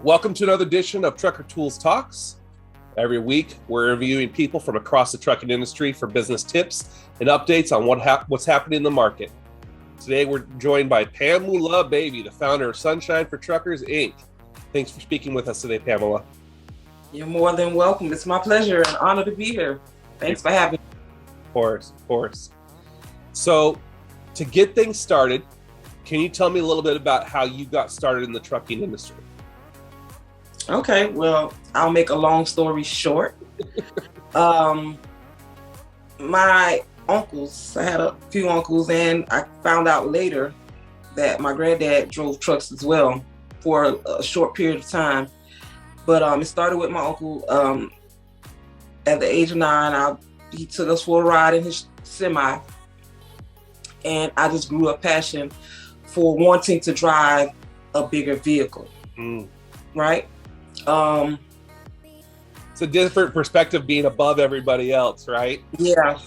Welcome to another edition of Trucker Tools Talks. Every week, we're interviewing people from across the trucking industry for business tips and updates on what's happening in the market. Today, we're joined by Pamulah Baby, the founder of Sunshine for Truckers, Inc. Thanks for speaking with us today, Pamulah. You're more than welcome. It's my pleasure and honor to be here. Thanks for having me. Of course. So, to get things started, can you tell me a little bit about how you got started in the trucking industry? Okay, well, I'll make a long story short. My uncles, I had a few uncles, and I found out later that my granddad drove trucks as well for a short period of time. But it started with my uncle. At the age of 9, he took us for a ride in his semi, and I just grew a passion for wanting to drive a bigger vehicle, right? It's a different perspective being above everybody else, right? Yeah.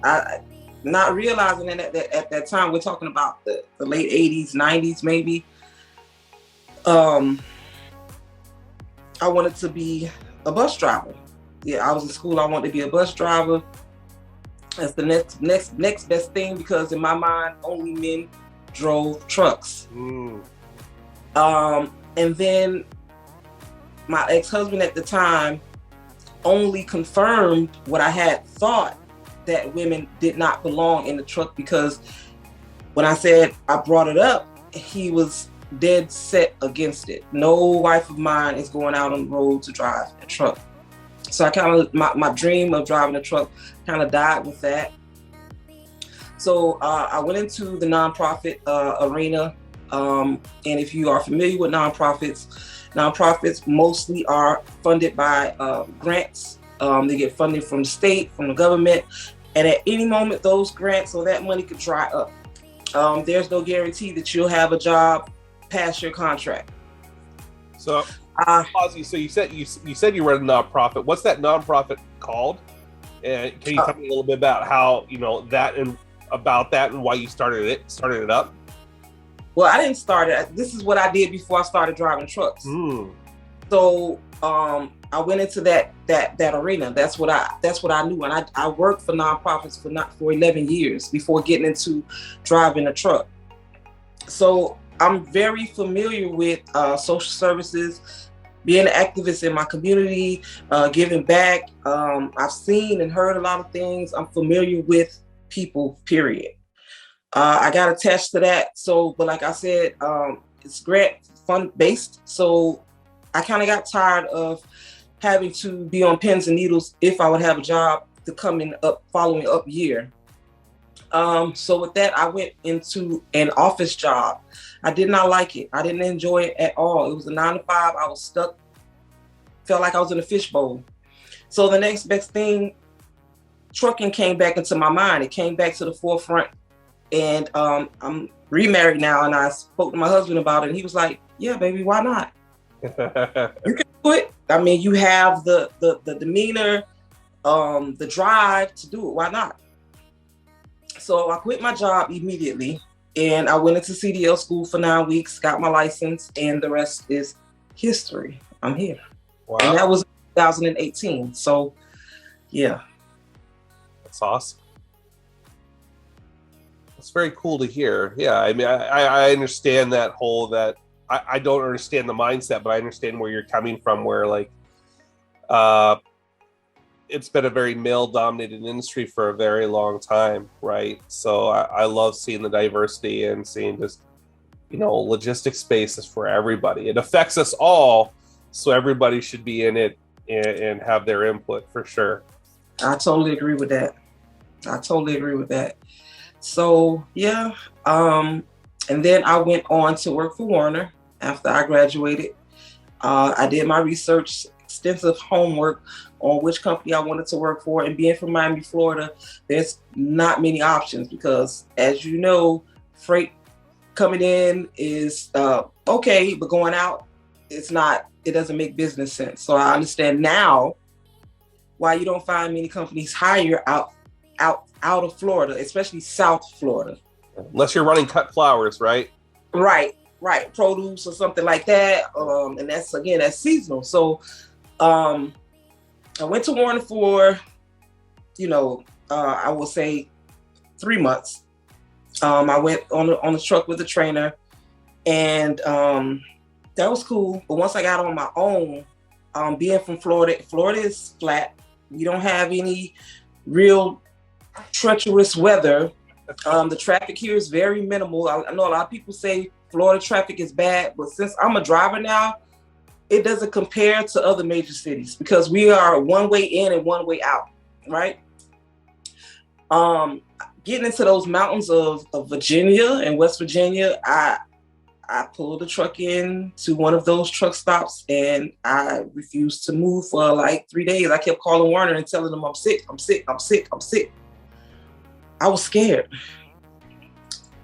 I not realizing that at that time, we're talking about the late 80s, 90s, maybe. I wanted to be a bus driver. Yeah, I was in school. I wanted to be a bus driver. That's the next best thing, because in my mind, only men drove trucks. And then my ex-husband at the time only confirmed what I had thought, that women did not belong in the truck, because when I said I brought it up, he was dead set against it. No wife of mine is going out on the road to drive a truck. So I my dream of driving a truck kind of died with that. So I went into the nonprofit arena. And if you are familiar with nonprofits mostly are funded by grants. They get funding from the state, from the government, and at any moment those grants or that money could dry up. There's no guarantee that you'll have a job past your contract. So, so you said you were a nonprofit. What's that nonprofit called? And can you tell me a little bit about how that and about that and why you started it up? Well, I didn't start it. This is what I did before I started driving trucks. So I went into that arena. That's what I knew, and I worked for nonprofits for 11 years before getting into driving a truck. So I'm very familiar with social services, being an activist in my community, giving back. I've seen and heard a lot of things. I'm familiar with people, period. I got attached to that. So, but like I said, it's grant fund based. So I kind of got tired of having to be on pins and needles if I would have a job to come in following up year. So with that, I went into an office job. I did not like it. I didn't enjoy it at all. It was a 9 to 5. I was stuck. Felt like I was in a fishbowl. So the next best thing, trucking came back into my mind. It came back to the forefront. And I'm remarried now, and I spoke to my husband about it, and he was like, "Yeah, baby, why not? You can do it. I mean, you have the demeanor, the drive to do it. Why not?" So I quit my job immediately, and I went into CDL school for 9 weeks, got my license, and the rest is history. I'm here. Wow. And that was 2018. So, yeah. That's awesome. It's very cool to hear. Yeah, I mean, I understand that whole that I don't understand the mindset, but I understand where you're coming from. Where it's been a very male-dominated industry for a very long time, right? So I love seeing the diversity and seeing just logistics spaces for everybody. It affects us all, so everybody should be in it and have their input for sure. I totally agree with that. So yeah, and then I went on to work for Werner after I graduated. I did my research, extensive homework on which company I wanted to work for, and being from Miami, Florida, there's not many options because, as you know, freight coming in is okay, but going out, it's not. It doesn't make business sense. So I understand now why you don't find many companies hire out of Florida, especially South Florida. Unless you're running cut flowers, right? Right. right, produce or something like that. And that's seasonal. So I went to Warren for, I will say 3 months. I went on the truck with a trainer, and that was cool. But once I got on my own, being from Florida, Florida is flat. We don't have any real treacherous weather. The traffic here is very minimal. I know a lot of people say Florida traffic is bad, but since I'm a driver now, it doesn't compare to other major cities because we are one way in and one way out, right? Getting into those mountains of Virginia and West Virginia, I pulled the truck in to one of those truck stops and I refused to move for like 3 days. I kept calling Warner and telling them I'm sick. I was scared.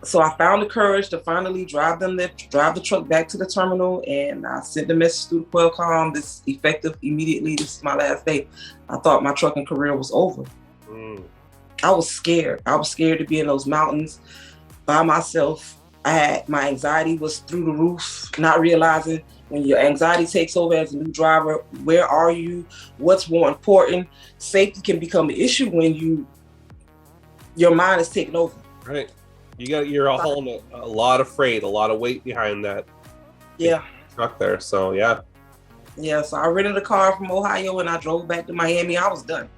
So I found the courage to finally drive the truck back to the terminal, and I sent the message through the Qualcomm, this effective immediately. This is my last day. I thought my trucking career was over. I was scared. I was scared to be in those mountains by myself. My anxiety was through the roof, not realizing when your anxiety takes over as a new driver, where are you? What's more important? Safety can become an issue when your mind is taken over. Right. You're holding a lot of freight, a lot of weight behind that truck there. So yeah. Yeah, so I rented a car from Ohio and I drove back to Miami. I was done.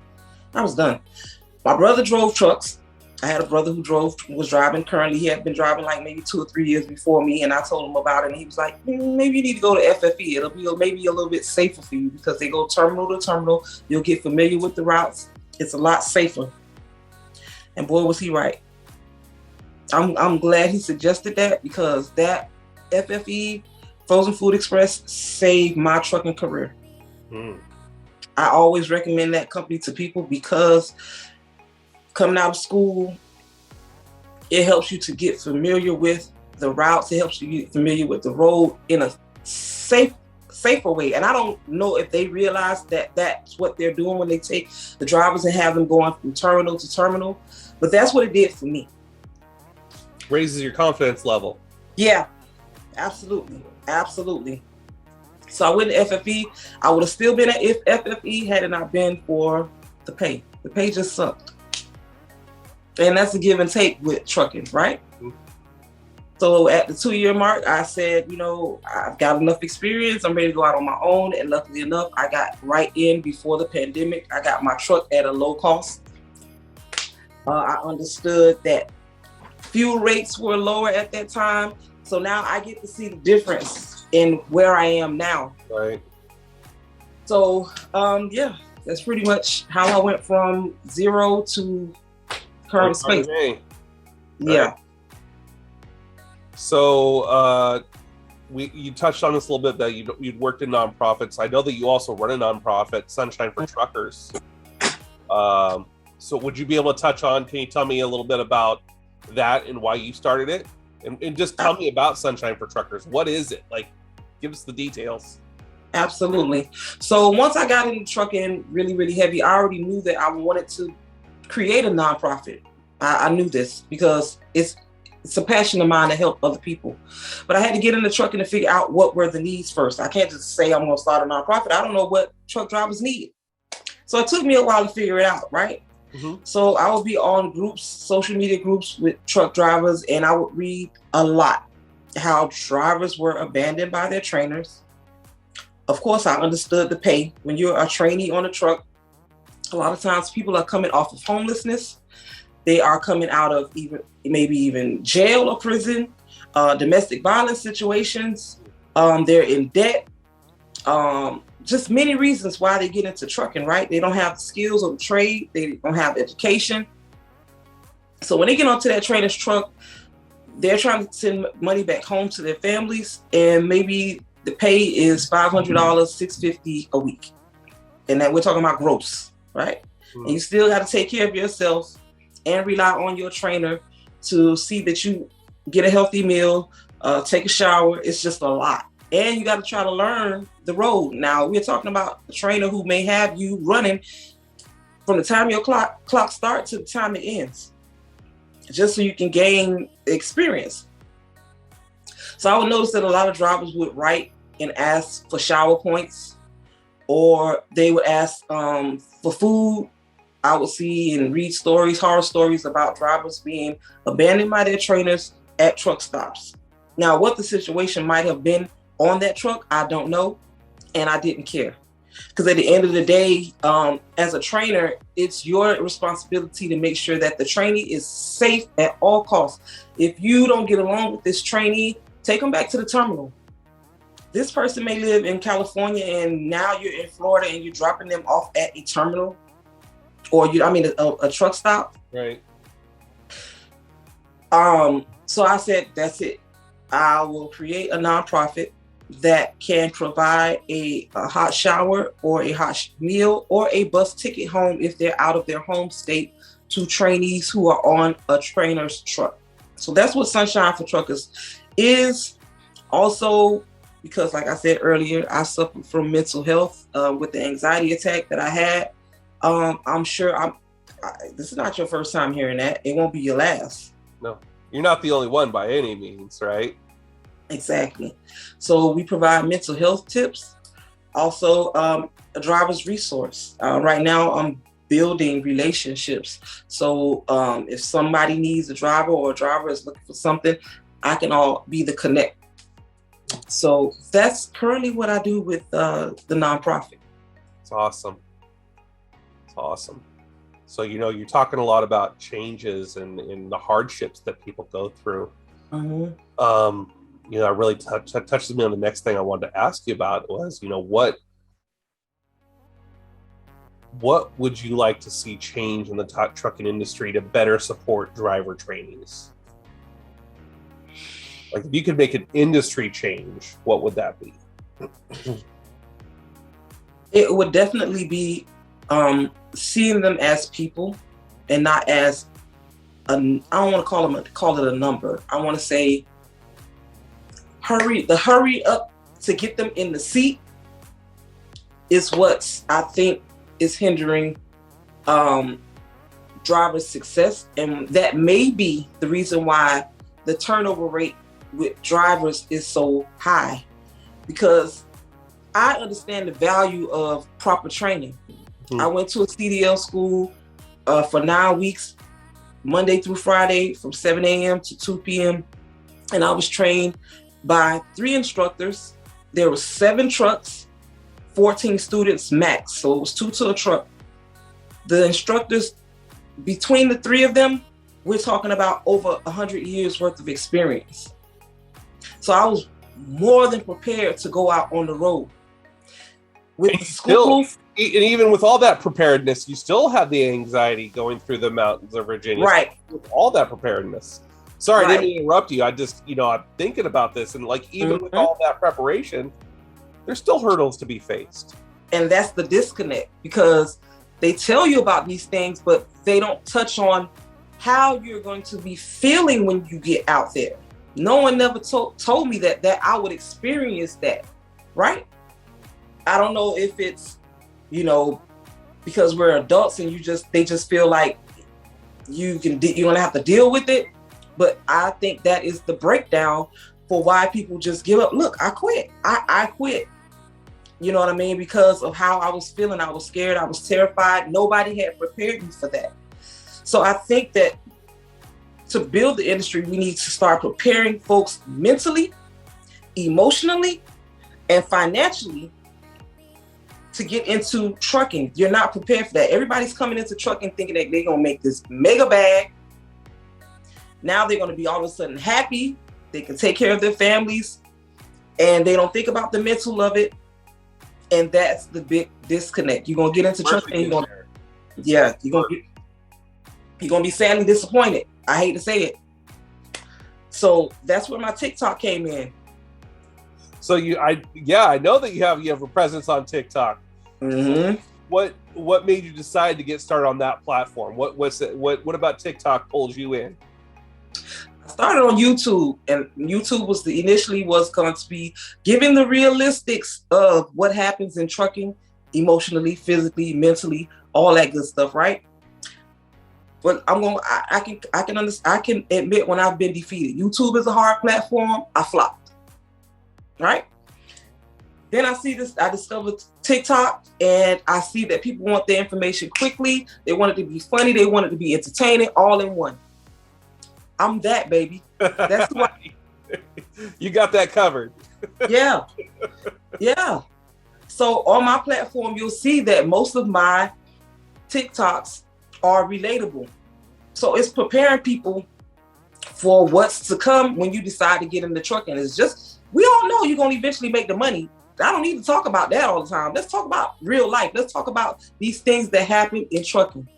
My brother drove trucks. I had a brother who was driving currently. He had been driving like maybe 2 or 3 years before me, and I told him about it, and he was like, maybe you need to go to FFE. It'll be maybe a little bit safer for you because they go terminal to terminal. You'll get familiar with the routes. It's a lot safer. And boy, was he right. I'm glad he suggested that because that FFE, Frozen Food Express, saved my trucking career. I always recommend that company to people because coming out of school, it helps you to get familiar with the routes. It helps you get familiar with the road in a safer way. And I don't know if they realize that that's what they're doing when they take the drivers and have them going from terminal to terminal. But that's what it did for me. Raises your confidence level. Yeah, absolutely. So I went to FFE. I would have still been at FFE had it not been for the pay. The pay just sucked. And that's a give and take with trucking, right? So at the 2-year mark, I said, I've got enough experience. I'm ready to go out on my own. And luckily enough, I got right in before the pandemic. I got my truck at a low cost. I understood that fuel rates were lower at that time. So now I get to see the difference in where I am now. Right. So, that's pretty much how I went from zero to current space. Yeah. So you touched on this a little bit that you'd worked in nonprofits. I know that you also run a nonprofit, Sunshine for Truckers. So would you be able to can you tell me a little bit about that and why you started it? And just tell me about Sunshine for Truckers. What is it? Like, give us the details. Absolutely. So once I got into trucking really, really heavy, I already knew that I wanted to create a nonprofit. I knew this because it's a passion of mine to help other people. But I had to get into trucking to figure out what were the needs first. I can't just say I'm going to start a nonprofit. I don't know what truck drivers need. So it took me a while to figure it out, right? So I would be on groups, social media groups with truck drivers, and I would read a lot how drivers were abandoned by their trainers. Of course, I understood the pay. When you're a trainee on a truck, a lot of times people are coming off of homelessness. They are coming out of maybe even jail or prison, domestic violence situations. They're in debt. Just many reasons why they get into trucking, right? They don't have the skills of the trade. They don't have education. So when they get onto that trainer's truck, they're trying to send money back home to their families, and maybe the pay is $500, $650 a week. And that we're talking about gross, right? And you still got to take care of yourself and rely on your trainer to see that you get a healthy meal, take a shower. It's just a lot. And you got to try to learn the road. Now, we're talking about a trainer who may have you running from the time your clock starts to the time it ends, just so you can gain experience. So I would notice that a lot of drivers would write and ask for shower points, or they would ask for food. I would see and read horror stories about drivers being abandoned by their trainers at truck stops. Now, what the situation might have been on that truck, I don't know, and I didn't care. Because at the end of the day, as a trainer, it's your responsibility to make sure that the trainee is safe at all costs. If you don't get along with this trainee, take them back to the terminal. This person may live in California and now you're in Florida and you're dropping them off at a terminal, or a truck stop. Right. So I said, that's it. I will create a nonprofit that can provide a hot shower or a hot meal or a bus ticket home if they're out of their home state to trainees who are on a trainer's truck. So that's what Sunshine for Truckers is. Also, because like I said earlier, I suffered from mental health with the anxiety attack that I had. I'm sure this is not your first time hearing that. It won't be your last. No, you're not the only one by any means, right? Exactly. So we provide mental health tips. Also, a driver's resource. Right now, I'm building relationships. So if somebody needs a driver or a driver is looking for something, I can all be the connect. So that's currently what I do with the nonprofit. It's awesome. It's awesome. So, you're talking a lot about changes and the hardships that people go through. Mm-hmm. It really touches me on the next thing I wanted to ask you about was, what would you like to see change in the trucking industry to better support driver trainees? Like, if you could make an industry change, what would that be? It would definitely be seeing them as people and not as I don't want to call it a number. I want to say hurry up to get them in the seat is what I think is hindering drivers' success, and that may be the reason why the turnover rate with drivers is so high, because I understand the value of proper training. I went to a CDL school for 9 weeks, Monday through Friday from 7 a.m. to 2 p.m. And I was trained by 3 instructors. There were 7 trucks, 14 students max. So it was 2 to a truck. The instructors, between the 3 of them, we're talking about over 100 years worth of experience. So I was more than prepared to go out on the road. With the school, and even with all that preparedness, you still have the anxiety going through the mountains of Virginia. Right. With all that preparedness. Sorry, I didn't interrupt you. I just, I'm thinking about this, and even with all that preparation, there's still hurdles to be faced. And that's the disconnect, because they tell you about these things, but they don't touch on how you're going to be feeling when you get out there. No one never told me that I would experience that, right? I don't know if it's, because we're adults and they just feel like you're gonna have to deal with it. But I think that is the breakdown for why people just give up. Look, I quit. I quit. You know what I mean? Because of how I was feeling. I was scared. I was terrified. Nobody had prepared me for that. So I think that to build the industry, we need to start preparing folks mentally, emotionally, and financially to get into trucking. You're not prepared for that. Everybody's coming into trucking thinking that they're going to make this mega bag. Now they're going to be all of a sudden happy. They can take care of their families, and they don't think about the mental of it. And that's the big disconnect. You're going to get into trucking and you're going to be sadly disappointed. I hate to say it. So that's where my TikTok came in. So I know that you have a presence on TikTok. Mm-hmm. What made you decide to get started on that platform? What about TikTok pulled you in? I started on YouTube, and YouTube was initially going to be giving the realistics of what happens in trucking, emotionally, physically, mentally, all that good stuff, right? But I can admit when I've been defeated. YouTube is a hard platform. I flopped. right? Then I discovered TikTok, and I see that people want their information quickly. They want it to be funny. They want it to be entertaining, all in one. I'm that, baby. That's why. You got that covered. Yeah. Yeah. So on my platform, you'll see that most of my TikToks are relatable. So it's preparing people for what's to come when you decide to get into trucking. It's just, we all know you're going to eventually make the money. I don't need to talk about that all the time. Let's talk about real life. Let's talk about these things that happen in trucking.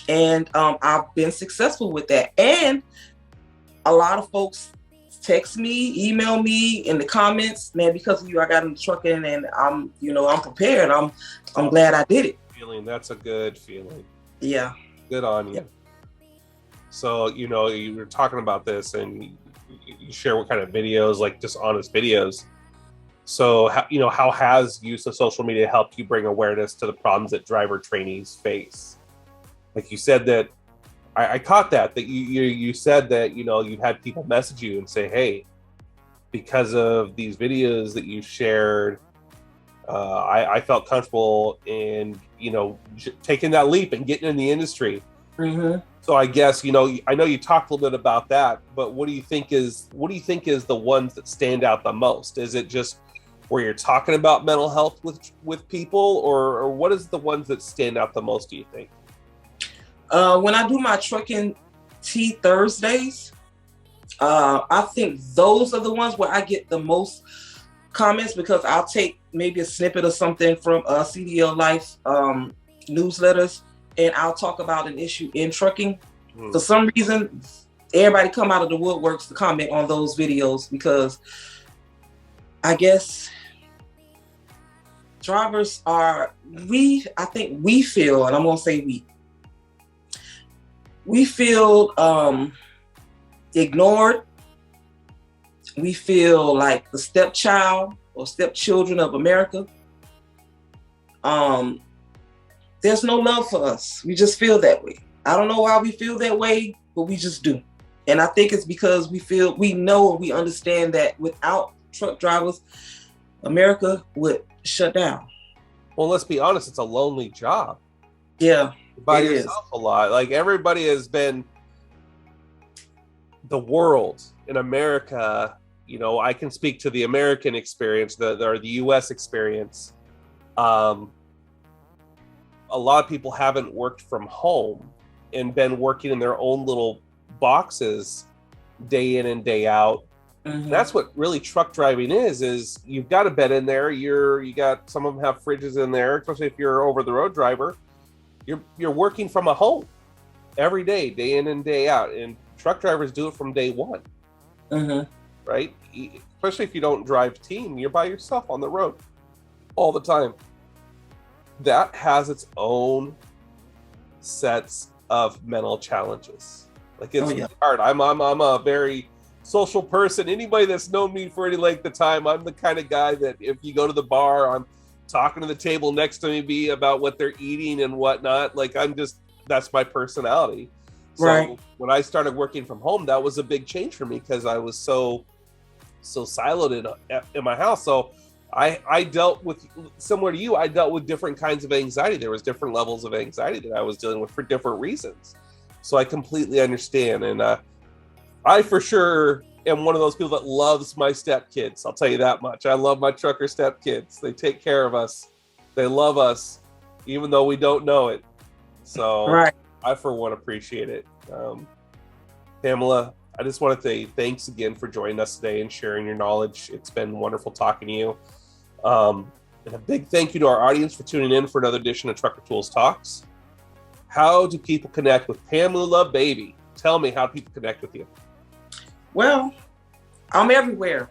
And I've been successful with that. And a lot of folks text me, email me in the comments, man, because of you, I got into trucking, and I'm prepared. I'm glad I did it. That's a good feeling. Yeah. Good on you. Yeah. So, you were talking about this, and you share what kind of videos, like just honest videos. So, how has use of social media helped you bring awareness to the problems that driver trainees face? Like you said that, I caught that you said that, you've had people message you and say, hey, because of these videos that you shared, I felt comfortable in, taking that leap and getting in the industry. Mm-hmm. So I guess, I know you talked a little bit about that, but what do you think is the ones that stand out the most? Is it just where you're talking about mental health with people, or what is the ones that stand out the most, do you think? When I do my Trucking Tea Thursdays, I think those are the ones where I get the most comments, because I'll take maybe a snippet of something from CDL Life newsletters, and I'll talk about an issue in trucking. For some reason, everybody come out of the woodworks to comment on those videos, because I guess drivers I think we feel, and I'm going to say we feel ignored. We feel like the stepchild or stepchildren of America. There's no love for us. We just feel that way. I don't know why we feel that way, but we just do. And I think it's because we know and we understand that without truck drivers, America would shut down. Well, let's be honest, it's a lonely job. Yeah. By yourself a lot. Like, everybody has been, the world in America, I can speak to the American experience, or the US experience. A lot of people haven't worked from home and been working in their own little boxes day in and day out. Mm-hmm. That's what really truck driving is you've got a bed in there. You got, some of them have fridges in there, especially if you're over the road driver. You're working from a home every day in and day out. And truck drivers do it from day one. Mm-hmm. Right? Especially if you don't drive team, you're by yourself on the road all the time. That has its own sets of mental challenges. Like, it's hard. I'm a very social person. Anybody that's known me for any length of time, I'm the kind of guy that if you go to the bar, I'm talking to the table next to me about what they're eating and whatnot. Like, that's my personality. So right. When I started working from home, that was a big change for me, because I was so siloed in my house. So I dealt with, similar to you, I dealt with different kinds of anxiety. There was different levels of anxiety that I was dealing with for different reasons. So I completely understand. And I for sure am one of those people that loves my stepkids. I'll tell you that much. I love my trucker stepkids. They take care of us. They love us, even though we don't know it. So right. I, for one, appreciate it. Pamulah, I just want to say thanks again for joining us today and sharing your knowledge. It's been wonderful talking to you. And a big thank you to our audience for tuning in for another edition of Trucker Tools Talks. How do people connect with Pamulah Baby? Tell me, how do people connect with you? Well, I'm everywhere.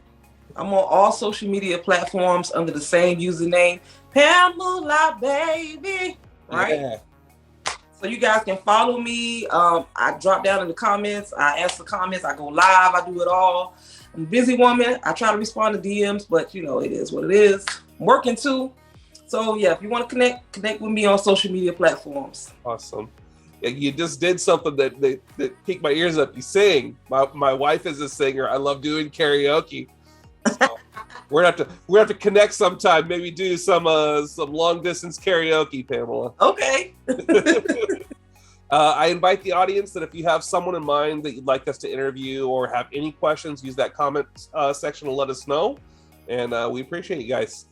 I'm on all social media platforms under the same username, Pamulah Baby. Right? Yeah. So you guys can follow me. I drop down in the comments. I answer comments. I go live. I do it all. I'm a busy woman. I try to respond to DMs, but it is what it is. I'm working too. So yeah, if you want to connect with me on social media platforms. Awesome. You just did something that piqued my ears up. You sing. My wife is a singer. I love doing karaoke. So We're gonna have to connect sometime. Maybe do some long distance karaoke, Pamela. Okay. I invite the audience that if you have someone in mind that you'd like us to interview or have any questions, use that comment section to let us know. And we appreciate you guys.